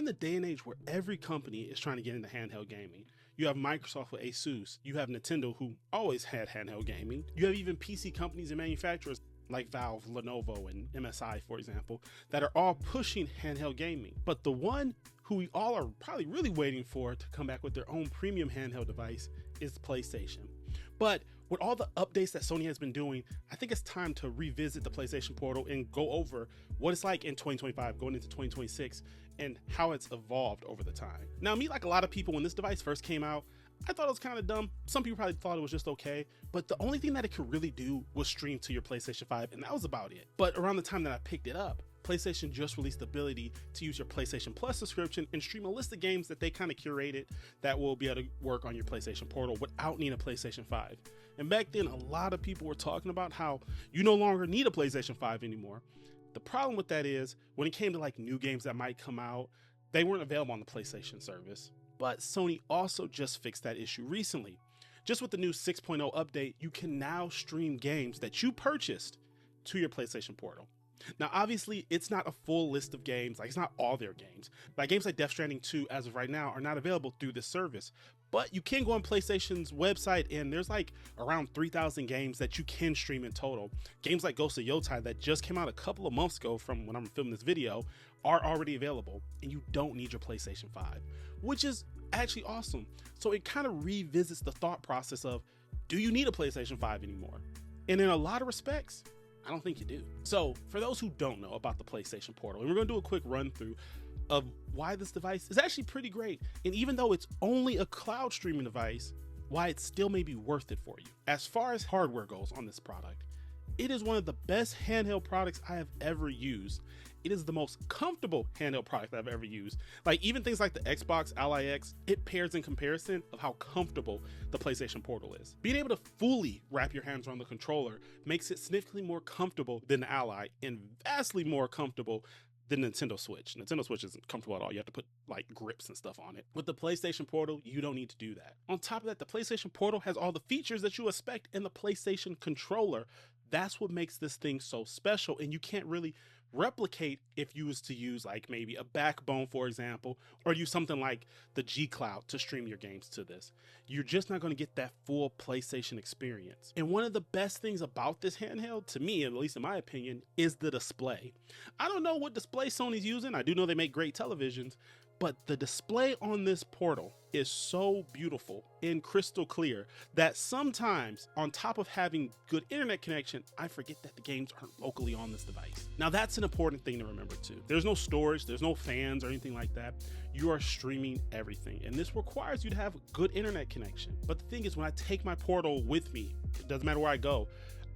in the day and age where every company is trying to get into handheld gaming. You have Microsoft with Asus, you have Nintendo, who always had handheld gaming, you have even PC companies and manufacturers like Valve, Lenovo, and MSI, for example, that are all pushing handheld gaming. But the one who we all are probably really waiting for to come back with their own premium handheld device is PlayStation. But with all the updates that Sony has been doing, I think it's time to revisit the PlayStation Portal and go over what it's like in 2025 going into 2026 and how it's evolved over the time. Now, me, like a lot of people, when this device first came out, I thought it was kind of dumb. Some people probably thought it was just okay, but the only thing that it could really do was stream to your PlayStation 5, and that was about it. But around the time that I picked it up, PlayStation just released the ability to use your PlayStation Plus subscription and stream a list of games that they kind of curated that will be able to work on your PlayStation Portal without needing a PlayStation 5. And back then, a lot of people were talking about how you no longer need a PlayStation 5 anymore. The problem with that is, when it came to like new games that might come out, they weren't available on the PlayStation service. But Sony also just fixed that issue recently. Just with the new 6.0 update, you can now stream games that you purchased to your PlayStation Portal. Now, obviously, it's not a full list of games, like it's not all their games. Like games like Death Stranding 2, as of right now, are not available through this service. But you can go on PlayStation's website, and there's like around 3,000 games that you can stream in total. Games like Ghost of Yotai, that just came out a couple of months ago from when I'm filming this video, are already available, and you don't need your PlayStation 5, which is actually awesome. So it kind of revisits the thought process of, do you need a PlayStation 5 anymore? And in a lot of respects, I don't think you do. So for those who don't know about the PlayStation Portal, and we're gonna do a quick run through of why this device is actually pretty great. And even though it's only a cloud streaming device, why it still may be worth it for you. As far as hardware goes on this product, it is one of the best handheld products I have ever used. It is the most comfortable handheld product I've ever used. Like even things like the Xbox Ally X, it pairs in comparison of how comfortable the PlayStation Portal is. Being able to fully wrap your hands around the controller makes it significantly more comfortable than the Ally and vastly more comfortable than Nintendo Switch. Nintendo Switch isn't comfortable at all. You have to put like grips and stuff on it. With the PlayStation Portal, you don't need to do that. On top of that, the PlayStation Portal has all the features that you expect in the PlayStation controller. That's what makes this thing so special, and you can't really replicate if you was to use like maybe a Backbone, for example, or use something like the G Cloud to stream your games to this. You're just not going to get that full PlayStation experience. And one of the best things about this handheld, to me, at least in my opinion, is the display. I don't know what display Sony's using. I do know they make great televisions, but the display on this Portal is so beautiful and crystal clear that sometimes, on top of having good internet connection, I forget that the games aren't locally on this device. Now that's an important thing to remember too. There's no storage, there's no fans or anything like that. You are streaming everything, and this requires you to have a good internet connection. But the thing is, when I take my Portal with me, it doesn't matter where I go,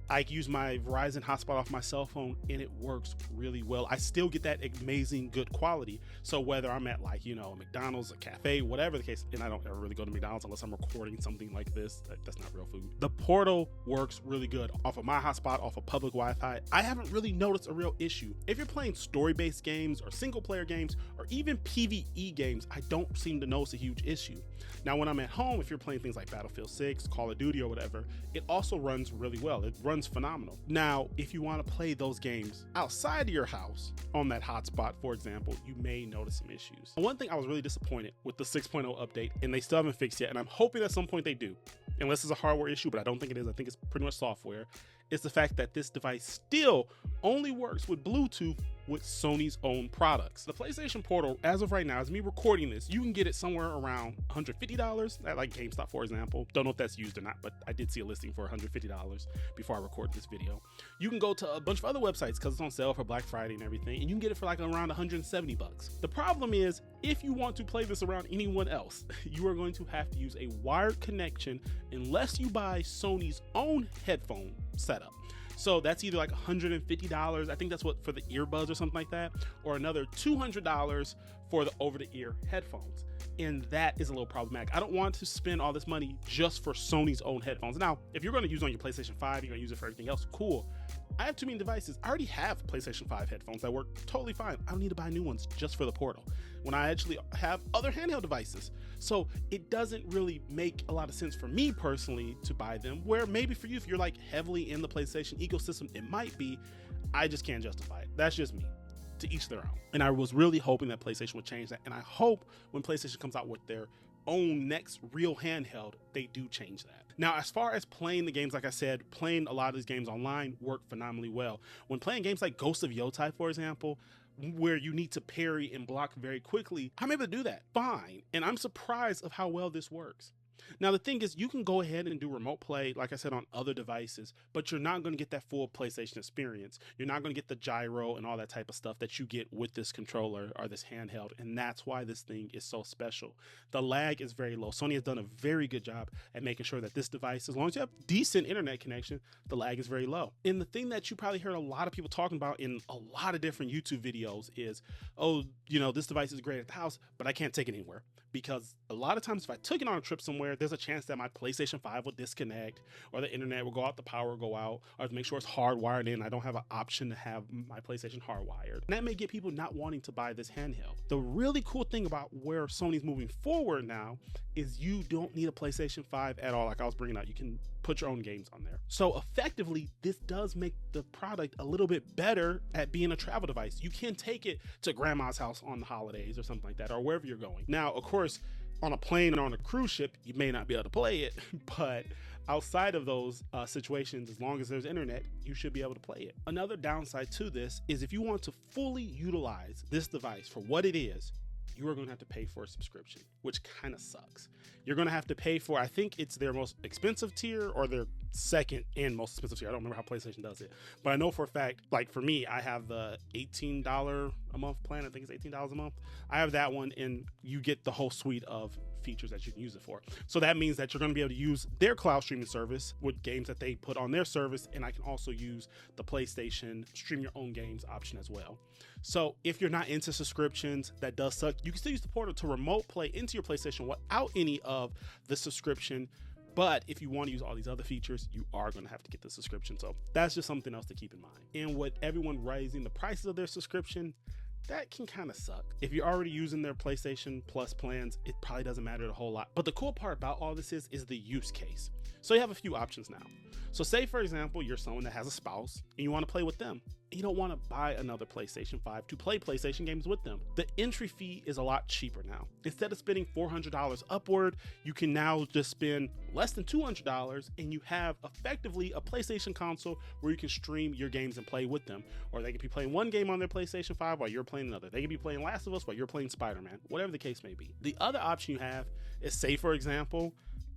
I use my Verizon hotspot off my cell phone, and it works really well. I still get that amazing good quality. So whether I'm at like, you know, a McDonald's, a cafe, whatever the case, and I don't ever really go to McDonald's unless I'm recording something like this, that's not real food. The Portal works really good off of my hotspot, off of public Wi-Fi. I haven't really noticed a real issue. If you're playing story-based games or single player games or even PvE games, I don't seem to notice a huge issue. Now, when I'm at home, if you're playing things like Battlefield 6, Call of Duty or whatever, it also runs really well. It runs phenomenal. Now, if you want to play those games outside of your house on that hotspot, for example, you may notice some issues. One thing I was really disappointed with the 6.0 update, and they still haven't fixed yet, and I'm hoping at some point they do, unless it's a hardware issue, but I don't think it is. I think it's pretty much software, is the fact that this device still only works with Bluetooth with Sony's own products. The PlayStation Portal, as of right now, as me recording this, you can get it somewhere around $150 at like GameStop, for example. Don't know if that's used or not, but I did see a listing for $150 before I recorded this video. You can go to a bunch of other websites because it's on sale for Black Friday and everything, and you can get it for like around $170. The problem is, if you want to play this around anyone else, you are going to have to use a wired connection unless you buy Sony's own headphone setup. So that's either like $150, I think that's what for the earbuds or something like that, or another $200 for the over-the-ear headphones. And that is a little problematic. I don't want to spend all this money just for Sony's own headphones. Now, if you're going to use it on your PlayStation 5, you're going to use it for everything else, cool. I have too many devices. I already have PlayStation 5 headphones that work totally fine. I don't need to buy new ones just for the Portal when I actually have other handheld devices. So it doesn't really make a lot of sense for me personally to buy them, where maybe for you, if you're like heavily in the PlayStation ecosystem, it might be. I just can't justify it. That's just me. to each their own. And I was really hoping that PlayStation would change that. And I hope when PlayStation comes out with their own next real handheld, they do change that. Now, as far as playing the games, like I said, playing a lot of these games online work phenomenally well. When playing games like Ghost of Yotai, for example, where you need to parry and block very quickly, I'm able to do that fine. And I'm surprised of how well this works. Now, the thing is, you can go ahead and do remote play, like I said, on other devices, but you're not going to get that full PlayStation experience. You're not going to get the gyro and all that type of stuff that you get with this controller or this handheld, and that's why this thing is so special. The lag is very low. Sony has done a very good job at making sure that this device, as long as you have decent internet connection, the lag is very low. And the thing that you probably heard a lot of people talking about in a lot of different YouTube videos is, oh, you know, this device is great at the house, but I can't take it anywhere. Because a lot of times if I took it on a trip somewhere, there's a chance that my PlayStation 5 will disconnect, or the internet will go out, the power will go out, or to make sure it's hardwired in. I don't have an option to have my PlayStation hardwired. And that may get people not wanting to buy this handheld. The really cool thing about where Sony's moving forward now is you don't need a PlayStation 5 at all. Like I was bringing out, you can put your own games on there. So effectively, this does make the product a little bit better at being a travel device. You can take it to grandma's house on the holidays or something like that, or wherever you're going. Now, of course, on a plane or on a cruise ship, you may not be able to play it, but outside of those situations, as long as there's internet, you should be able to play it. Another downside to this is if you want to fully utilize this device for what it is, you are going to have to pay for a subscription, which kind of sucks. You're going to have to pay for, I think it's their most expensive tier or their second and most expensive tier. I don't remember how PlayStation does it, but I know for a fact, like for me, I have the $18 a month plan. I think it's $18 a month. I have that one, and you get the whole suite of features that you can use it for. So that means that you're going to be able to use their cloud streaming service with games that they put on their service, and I can also use the PlayStation stream your own games option as well. So if you're not into subscriptions, that does suck. You can still use the portal to remote play into your PlayStation without any of the subscription. But if you want to use all these other features, you are going to have to get the subscription. So that's just something else to keep in mind. And with everyone raising the prices of their subscription, that can kind of suck. If you're already using their PlayStation Plus plans, it probably doesn't matter a whole lot. But the cool part about all this is the use case. So you have a few options now. So say, for example, you're someone that has a spouse and you want to play with them. You don't want to buy another PlayStation 5 to play PlayStation games with them. The entry fee is a lot cheaper now. Instead of spending $400 upward, you can now just spend less than $200 and you have effectively a PlayStation console where you can stream your games and play with them. Or they could be playing one game on their PlayStation 5 while you're playing another. They could be playing Last of Us while you're playing Spider-Man, whatever the case may be. The other option you have is, say, for example,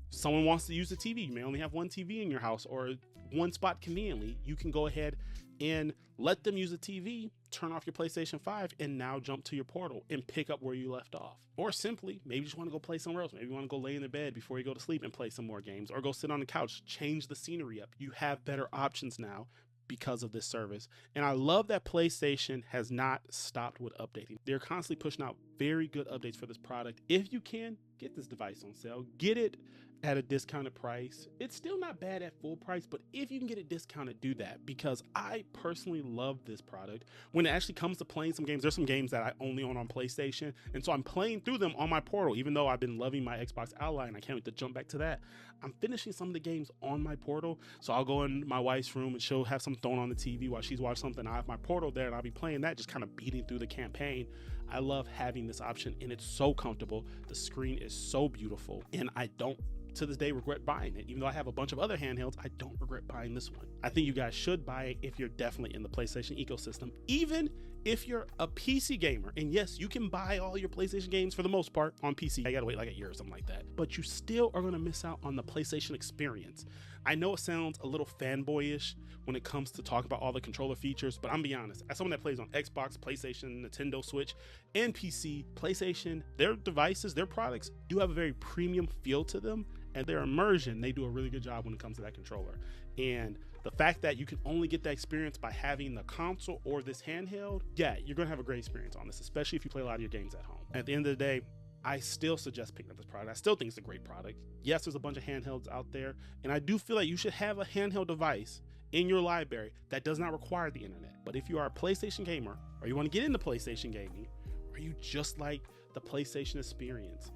someone wants to use the TV. You may only have one TV in your house or one spot conveniently. You can go ahead and let them use the TV, turn off your PlayStation 5, and now jump to your portal and pick up where you left off. Or simply, maybe you just want to go play somewhere else. Maybe you want to go lay in the bed before you go to sleep and play some more games, or go sit on the couch, change the scenery up. You have better options now because of this service. And I love that PlayStation has not stopped with updating. They're constantly pushing out very good updates for this product. If you can, get this device on sale. Get it at a discounted price. It's still not bad at full price, but if you can get it discounted, do that, because I personally love this product. When it actually comes to playing some games, there's some games that I only own on PlayStation, and so I'm playing through them on my portal. Even though I've been loving my Xbox Ally and I can't wait to jump back to that, I'm finishing some of the games on my portal. So I'll go in my wife's room and she'll have some thrown on the TV while she's watching something. I have my portal there and I'll be playing that, just kind of beating through the campaign. I love having this option, and it's so comfortable. The screen is so beautiful, and I don't to this day regret buying it. Even though I have a bunch of other handhelds, I don't regret buying this one. I think you guys should buy it if you're definitely in the PlayStation ecosystem, even if you're a PC gamer. And yes, you can buy all your PlayStation games for the most part on PC. I gotta wait like a year or something like that, but you still are gonna miss out on the PlayStation experience. I know it sounds a little fanboyish when it comes to talking about all the controller features, but I'm gonna be honest, as someone that plays on Xbox, PlayStation, Nintendo Switch, and PC, PlayStation, their devices, their products do have a very premium feel to them, and their immersion, they do a really good job when it comes to that controller. And the fact that you can only get that experience by having the console or this handheld, yeah, you're gonna have a great experience on this, especially if you play a lot of your games at home. At the end of the day, I still suggest picking up this product. I still think it's a great product. Yes, there's a bunch of handhelds out there, and I do feel like you should have a handheld device in your library that does not require the internet. But if you are a PlayStation gamer, or you want to get into PlayStation gaming, or you just like the PlayStation experience,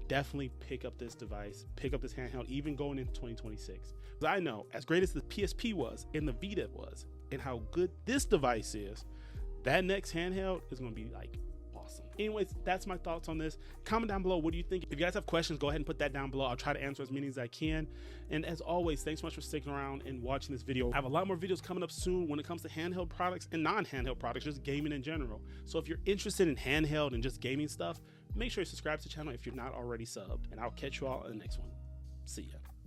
definitely pick up this device, pick up this handheld, even going into 2026. Because I know, as great as the PSP was and the Vita was, and how good this device is, That next handheld is going to be like awesome. Anyways, that's my thoughts on this. Comment down below, what do you think? If you guys have questions, go ahead and put that down below. I'll try to answer as many as I can. And as always, thanks so much for sticking around and watching this video. I have a lot more videos coming up soon when it comes to handheld products and non-handheld products, just gaming in general. So if you're interested in handheld and just gaming stuff, make sure you subscribe to the channel if you're not already subbed. And I'll catch you all in the next one. See ya.